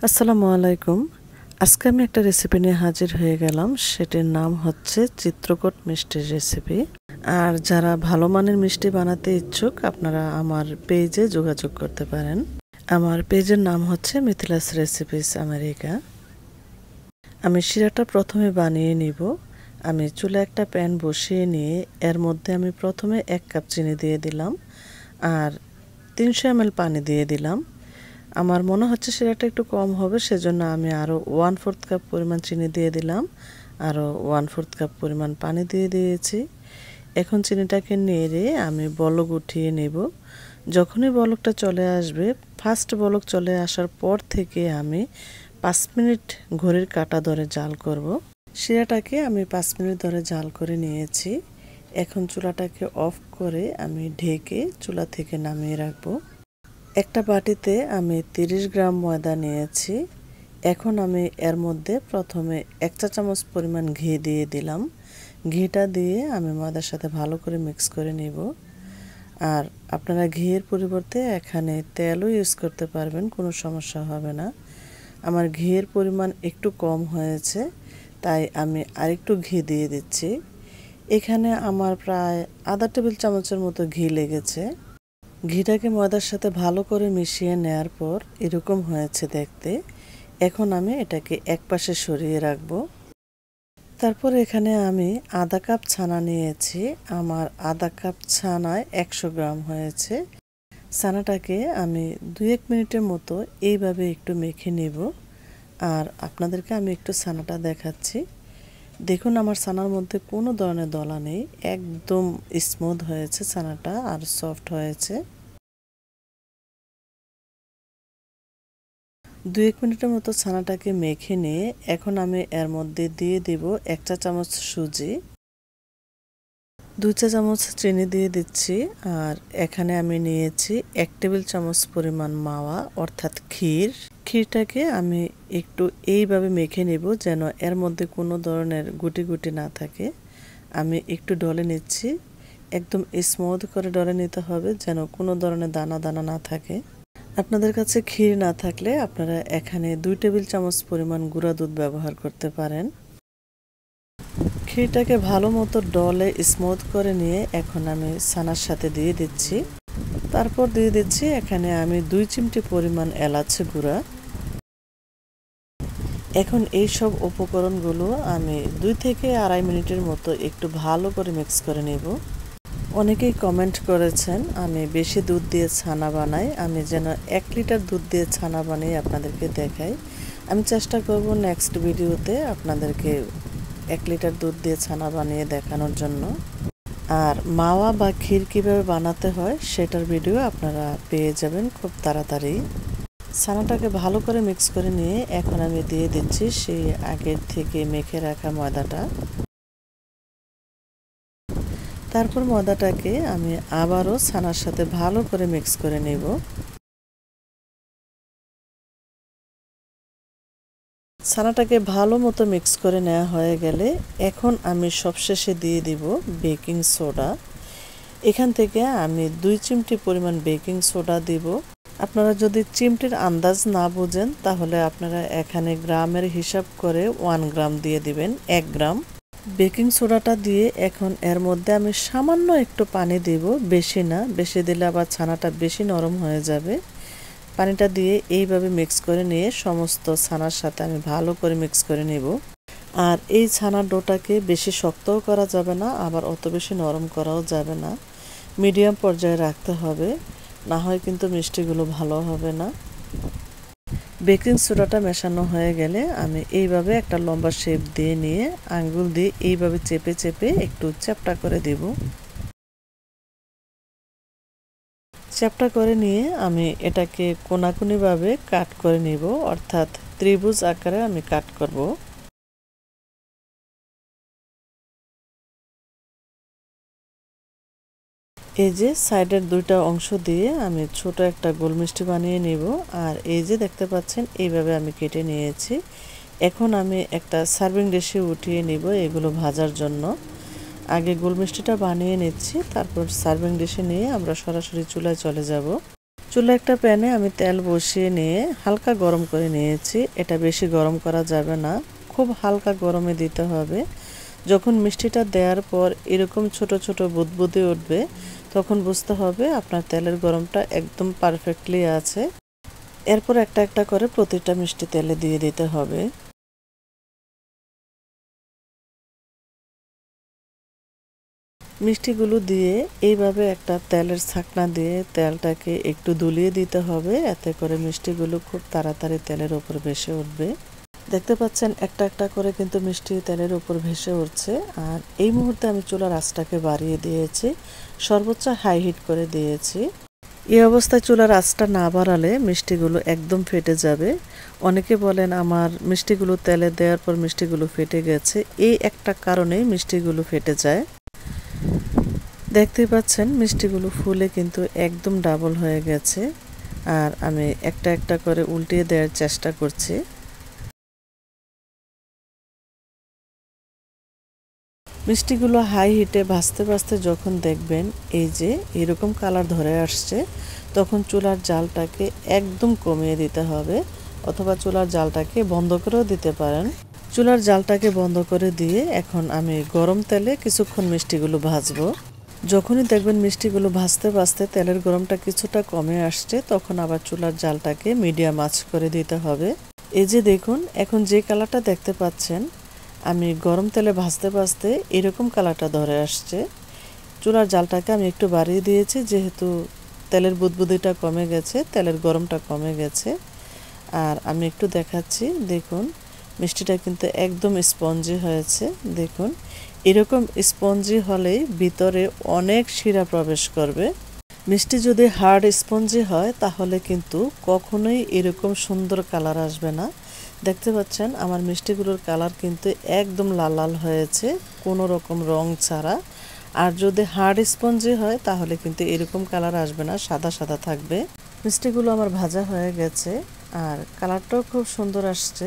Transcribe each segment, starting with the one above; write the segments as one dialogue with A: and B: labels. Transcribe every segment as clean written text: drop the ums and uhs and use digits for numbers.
A: আসসালামু আলাইকুম। আজকে আমি একটা রেসিপি নিয়ে হাজির হয়ে গেলাম। সেটির নাম হচ্ছে চিত্রকূট মিষ্টির রেসিপি। আর যারা ভালো মানের মিষ্টি বানাতে ইচ্ছুক আপনারা আমার পেজে যোগাযোগ করতে পারেন। আমার পেজের নাম হচ্ছে মিথিলাস রেসিপিস আমেরিকা। আমি শিরাটা প্রথমে বানিয়ে নিব। আমি চুলায় একটা প্যান বসিয়ে নিয়ে এর মধ্যে আমি প্রথমে 1 কাপ চিনি দিয়ে দিলাম আর 300 ml পানি দিয়ে দিলাম। আমার মনে হচ্ছে শিরাটা একটু কম হবে, সেজন্য আমি আরও 1/4 কাপ পরিমাণ চিনি দিয়ে দিলাম, আরও 1/4 কাপ পরিমাণ পানি দিয়ে দিয়েছি। এখন চিনিটাকে নেড়ে আমি বলক উঠিয়ে নেব। যখনই বলকটা চলে আসবে, ফার্স্ট বলক চলে আসার পর থেকে আমি 5 মিনিট ঘড়ির কাঁটা ধরে জাল করব। শিরাটাকে আমি 5 মিনিট ধরে জাল করে নিয়েছি। এখন চুলাটাকে অফ করে আমি ঢেকে চুলা থেকে নামিয়ে রাখবো। একটা বাটিতে আমি 30 গ্রাম ময়দা নিয়েছি। এখন আমি এর মধ্যে প্রথমে 1 চা চামচ পরিমাণ ঘি দিয়ে দিলাম। ঘিটা দিয়ে আমি ময়দার সাথে ভালো করে মিক্স করে নিব। আর আপনারা ঘিয়ের পরিবর্তে এখানে তেলও ইউজ করতে পারবেন, কোনো সমস্যা হবে না। আমার ঘিয়ের পরিমাণ একটু কম হয়েছে, তাই আমি আরেকটু ঘি দিয়ে দিচ্ছি। এখানে আমার প্রায় আধা টেবিল চামচের মতো ঘি লেগেছে। ঘিটাকে ময়দার সাথে ভালো করে মিশিয়ে নেওয়ার পর এরকম হয়েছে দেখতে। এখন আমি এটাকে একপাশে সরিয়ে রাখবো। তারপর এখানে আমি আধা কাপ ছানা নিয়েছি। আমার আধা কাপ ছানায় 100 গ্রাম হয়েছে। ছানাটাকে আমি 2-1 মিনিটের মতো এইভাবে একটু মেখে নেব। আর আপনাদেরকে আমি একটু ছানাটা দেখাচ্ছি। দেখুন আমার ছানার মধ্যে কোনো ধরনের দলা নেই, একদম স্মুথ হয়েছে ছানাটা আর সফট হয়েছে। 2-1 মিনিটের মতো ছানাটাকে মেখে নিয়ে এখন আমি এর মধ্যে দিয়ে দিব 1 চা চামচ সুজি, 2 চা চামচ চিনি দিয়ে দিচ্ছি। আর এখানে আমি নিয়েছি 1 টেবিল চামচ পরিমাণ মাওয়া অর্থাৎ ক্ষীর। ক্ষীরটাকে আমি একটু এইভাবে মেখে নেব যেন এর মধ্যে কোনো ধরনের গুটি গুটি না থাকে। আমি একটু ডলে নিচ্ছি, একদম স্মুথ করে ডলে নিতে হবে যেন কোনো ধরনের দানা দানা না থাকে। আপনাদের কাছে ক্ষীর না থাকলে আপনারা এখানে 2 টেবিল চামচ পরিমাণ গুঁড়া দুধ ব্যবহার করতে পারেন। ক্ষীরটাকে ভালো মতো ডলে স্মুথ করে নিয়ে এখন আমি ছানার সাথে দিয়ে দিচ্ছি। তারপর দিয়ে দিচ্ছি এখানে আমি 2 চিমটি পরিমাণ এলাচ গুঁড়া। এখন এই সব উপকরণগুলো আমি 2 থেকে 2.5 মিনিটের মতো একটু ভালো করে মিক্স করে নেব। অনেকেই কমেন্ট করেছেন আমি বেশি দুধ দিয়ে ছানা বানাই, আমি যেন 1 লিটার দুধ দিয়ে ছানা বানিয়ে আপনাদেরকে দেখাই। আমি চেষ্টা করব নেক্সট ভিডিওতে আপনাদেরকে 1 লিটার দুধ দিয়ে ছানা বানিয়ে দেখানোর জন্য। আর মাওয়া বা ক্ষীর কীভাবে বানাতে হয় সেটার ভিডিও আপনারা পেয়ে যাবেন খুব তাড়াতাড়ি। ছানাটাকে ভালো করে মিক্স করে নিয়ে এখন আমি দিয়ে দিচ্ছি সেই আগের থেকে মেখে রাখা ময়দাটা। তারপর ময়দাটাকে আমি আবারও ছানার সাথে ভালো করে মিক্স করে নেব। ছানাটাকে ভালো মতো মিক্স করে নেওয়া হয়ে গেলে এখন আমি সবশেষে দিয়ে দিব বেকিং সোডা। এখান থেকে আমি 2 চিমটি পরিমাণ বেকিং সোডা দিব। আপনারা যদি চিমটির আন্দাজ না বোঝেন তাহলে আপনারা এখানে গ্রামের হিসাব করে 1 গ্রাম দিয়ে দিবেন, 1 গ্রাম। বেকিং সোডাটা দিয়ে এখন এর মধ্যে আমি সামান্য একটু পানি দেব, বেশি না, বেশি দিলে আবার ছানাটা বেশি নরম হয়ে যাবে। পানিটা দিয়ে এইভাবে মিক্স করে নিয়ে সমস্ত ছানার সাথে আমি ভালো করে মিক্স করে নেব। আর এই ছানার ডোটাকে বেশি শক্তও করা যাবে না, আবার অত বেশি নরম করাও যাবে না, মিডিয়াম পর্যায়ে রাখতে হবে, না হয় কিন্তু মিষ্টিগুলো ভালো হবে না। বেকিং সোডাটা মেশানো হয়ে গেলে আমি এইভাবে একটা লম্বা শেপ দিয়ে নিয়ে আঙ্গুল দিয়ে এইভাবে চেপে চেপে একটু চ্যাপ্টা করে দেব। চ্যাপ্টা করে নিয়ে আমি এটাকে কোনাকুনিভাবে কাট করে নিব, অর্থাৎ ত্রিভুজ আকারে আমি কাট করব। এই যে সাইডের 2টা অংশ দিয়ে আমি ছোট একটা গোল মিষ্টি বানিয়ে নিব। আর এই যে দেখতে পাচ্ছেন এইভাবে আমি কেটে নিয়েছি। এখন আমি একটা সার্ভিং ডিশে উঠিয়ে নিব এগুলো ভাজার জন্য। আগে গোল মিষ্টিটা বানিয়ে নিচ্ছি, তারপর সার্ভিং ডিশে নিয়ে আমরা সরাসরি চুলায় চলে যাব। চুলা একটা প্যানে আমি তেল বসিয়ে নিয়ে হালকা গরম করে নিয়েছি। এটা বেশি গরম করা যাবে না, খুব হালকা গরমে দিতে হবে। যখন মিষ্টিটা দেওয়ার পর এরকম ছোট ছোট বুদবুদে উঠবে, তখন বুঝতে হবে আপনার তেলের গরমটা একদম পারফেক্টলি আছে। এরপর একটা একটা করে প্রতিটা মিষ্টি তেলে দিয়ে দিতে হবে। মিষ্টিগুলো দিয়ে এইভাবে একটা তেলের ছাকনা দিয়ে তেলটাকে একটু দুলিয়ে দিতে হবে, এতে করে মিষ্টিগুলো খুব তাড়াতাড়ি তেলের উপর ভেসে উঠবে। দেখতে পাচ্ছেন একটা একটা করে কিন্তু মিষ্টি তেলের উপর ভেসে উঠছে। আর এই মুহূর্তে আমি চুলার আঁচটাকে বাড়িয়ে দিয়েছি, সর্বোচ্চ হাই হিট করে দিয়েছি। এই অবস্থায় চুলার আঁচটা না বাড়ালে মিষ্টিগুলো একদম ফেটে যাবে। অনেকে বলেন আমার মিষ্টিগুলো তেলে দেওয়ার পর মিষ্টিগুলো ফেটে গেছে, এই একটা কারণেই মিষ্টিগুলো ফেটে যায়। দেখতেই পাচ্ছেন মিষ্টিগুলো ফুলে কিন্তু একদম ডাবল হয়ে গেছে। আর আমি একটা একটা করে উল্টিয়ে দেওয়ার চেষ্টা করছি। মিষ্টিগুলো হাই হিটে ভাজতে ভাজতে যখন দেখবেন এই যে এরকম কালার ধরে আসছে, তখন চুলার জালটাকে একদম কমিয়ে দিতে হবে, অথবা চুলার জালটাকে বন্ধ করেও দিতে পারেন। চুলার জালটাকে বন্ধ করে দিয়ে এখন আমি গরম তেলে কিছুক্ষণ মিষ্টিগুলো ভাজবো। যখনই দেখবেন মিষ্টিগুলো ভাজতে ভাজতে তেলের গরমটা কিছুটা কমে আসছে, তখন আবার চুলার জালটাকে মিডিয়াম আঁচ করে দিতে হবে। এই যে দেখুন এখন যে কালারটা দেখতে পাচ্ছেন, আমি গরম তেলে ভাজতে ভাজতে এরকম কালারটা ধরে আসছে। চুলার জালটাকে আমি একটু বাড়িয়ে দিয়েছি, যেহেতু তেলের বুদবুদিটা কমে গেছে, তেলের গরমটা কমে গেছে। আর আমি একটু দেখাচ্ছি, দেখুন মিষ্টিটা কিন্তু একদম স্পঞ্জি হয়েছে। দেখুন এরকম স্পঞ্জি হলেই ভিতরে অনেক শিরা প্রবেশ করবে। মিষ্টি যদি হার্ড স্পঞ্জি হয় তাহলে কিন্তু কখনোই এরকম সুন্দর কালার আসবে না। দেখতে পাচ্ছেন আমার মিষ্টিগুলোর কালার কিন্তু একদম লাল লাল হয়েছে, কোনো রকম রং ছাড়া। আর যদি হার্ড স্পঞ্জি হয় তাহলে কিন্তু এরকম কালার আসবে না, সাদা সাদা থাকবে। মিষ্টিগুলো আমার ভাজা হয়ে গেছে আর কালারটাও খুব সুন্দর আসছে।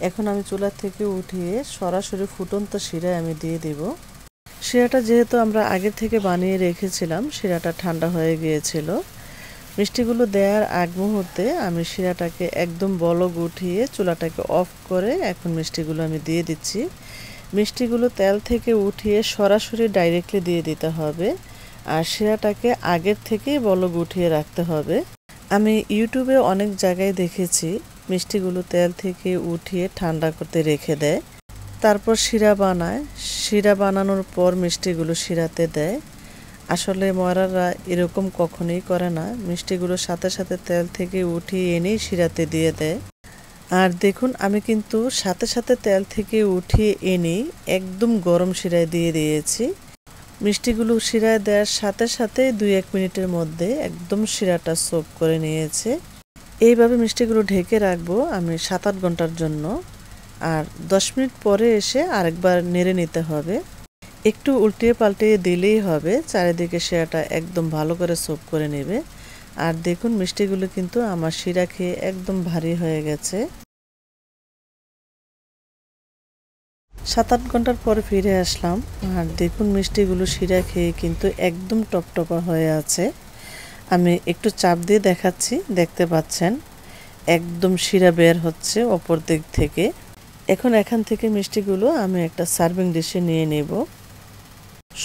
A: এখন আমি চুলা থেকে উঠিয়ে সরাসরি ফুটন্ত শিরায় আমি দিয়ে দিব। শিরাটা যেহেতু আমরা আগে থেকে বানিয়ে রেখেছিলাম, শিরাটা ঠান্ডা হয়ে গিয়েছিল। মিষ্টিগুলো দেওয়ার আগ মুহূর্তে আমি শিরাটাকে একদম বলক উঠিয়ে চুলাটাকে অফ করে এখন মিষ্টিগুলো আমি দিয়ে দিচ্ছি। মিষ্টিগুলো তেল থেকে উঠিয়ে সরাসরি ডাইরেক্টলি দিয়ে দিতে হবে, আর শিরাটাকে আগের থেকেই বলক উঠিয়ে রাখতে হবে। আমি ইউটিউবে অনেক জায়গায় দেখেছি মিষ্টিগুলো তেল থেকে উঠিয়ে ঠান্ডা করতে রেখে দেয়, তারপর শিরা বানায়। শিরা বানানোর পর মিষ্টিগুলো শিরাতে দেয়। আসলে ময়রারা এরকম কখনোই করে না, মিষ্টিগুলো সাথে সাথে তেল থেকে উঠিয়ে এনেই শিরাতে দিয়ে দেয়। আর দেখুন আমি কিন্তু সাথে সাথে তেল থেকে উঠিয়ে এনেই একদম গরম শিরায় দিয়ে দিয়েছি। মিষ্টিগুলো শিরায় দেওয়ার সাথে সাথে 2-1 মিনিটের মধ্যে একদম শিরাটা সোক করে নিয়েছে। এইভাবে মিষ্টিগুলো ঢেকে রাখবো আমি 7-8 ঘন্টার জন্য। আর 10 মিনিট পরে এসে আরেকবার নেড়ে নিতে হবে, একটু উল্টিয়ে পাল্টিয়ে দিলেই হবে, চারিদিকে শিরাটা একদম ভালো করে সোক করে নেবে। আর দেখুন মিষ্টিগুলো কিন্তু আমার শিরা খেয়ে একদম ভারী হয়ে গেছে। 7-8 ঘন্টার পরে ফিরে আসলাম আর দেখুন মিষ্টিগুলো শিরা খেয়ে কিন্তু একদম টপটপা হয়ে আছে। আমি একটু চাপ দিয়ে দেখাচ্ছি, দেখতে পাচ্ছেন একদম শিরা বের হচ্ছে অপর দিক থেকে। এখন এখান থেকে মিষ্টিগুলো আমি একটা সার্ভিং ডিশে নিয়ে নেব।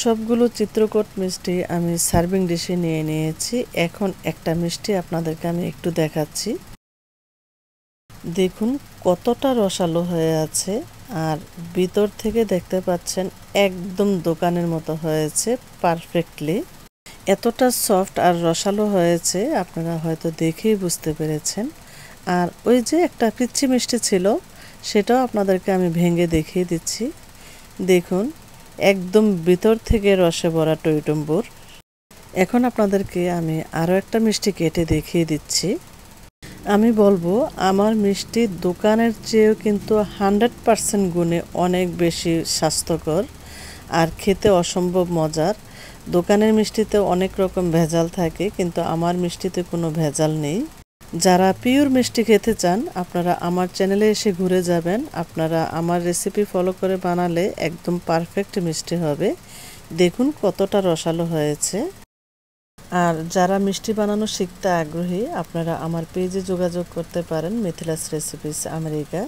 A: সবগুলো চিত্রকূট মিষ্টি আমি সার্ভিং ডিশে নিয়ে নিয়েছি। এখন একটা মিষ্টি আপনাদেরকে আমি একটু দেখাচ্ছি, দেখুন কতটা রসালো হয়ে আছে। আর ভিতর থেকে দেখতে পাচ্ছেন একদম দোকানের মতো হয়েছে পারফেক্টলি। এতটা সফট আর রসালো হয়েছে আপনারা হয়তো দেখেই বুঝতে পেরেছেন। আর ওই যে একটা পিচ্চি মিষ্টি ছিল, সেটাও আপনাদেরকে আমি ভেঙে দেখিয়ে দিচ্ছি। দেখুন একদম ভিতর থেকে রসে ভরা টইটুম্বুর। এখন আপনাদেরকে আমি আরও একটা মিষ্টি কেটে দেখিয়ে দিচ্ছি। আমি বলবো আমার মিষ্টি দোকানের চেয়েও কিন্তু 100% গুণে অনেক বেশি স্বাস্থ্যকর আর খেতে অসম্ভব মজার। দোকানের মিষ্টিতে অনেক রকম ভেজাল থাকে, কিন্তু আমার মিষ্টিতে কোনো ভেজাল নেই। যারা পিওর মিষ্টি খেতে চান আপনারা আমার চ্যানেলে এসে ঘুরে যাবেন, আপনারা আমার রেসিপি ফলো করে বানালে একদম পারফেক্ট মিষ্টি হবে। দেখুন কতটা রসালো হয়েছে। আর যারা মিষ্টি বানানো শিখতে আগ্রহী আপনারা আমার পেজে যোগাযোগ করতে পারেন, মিথিলাস রেসিপিস আমেরিকা।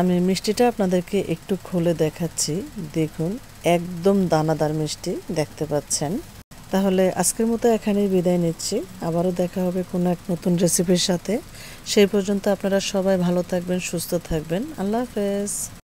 A: আমি মিষ্টিটা আপনাদেরকে একটু খুলে দেখাচ্ছি। দেখুন, একদম দানাদার মিষ্টি দেখতে পাচ্ছেন। তাহলে আজকের মতো এখানেই বিদায় নিচ্ছি। আবারও দেখা হবে কোনো এক নতুন রেসিপির সাথে। সেই পর্যন্ত আপনারা সবাই ভালো থাকবেন, সুস্থ থাকবেন। আল্লাহ হাফেজ।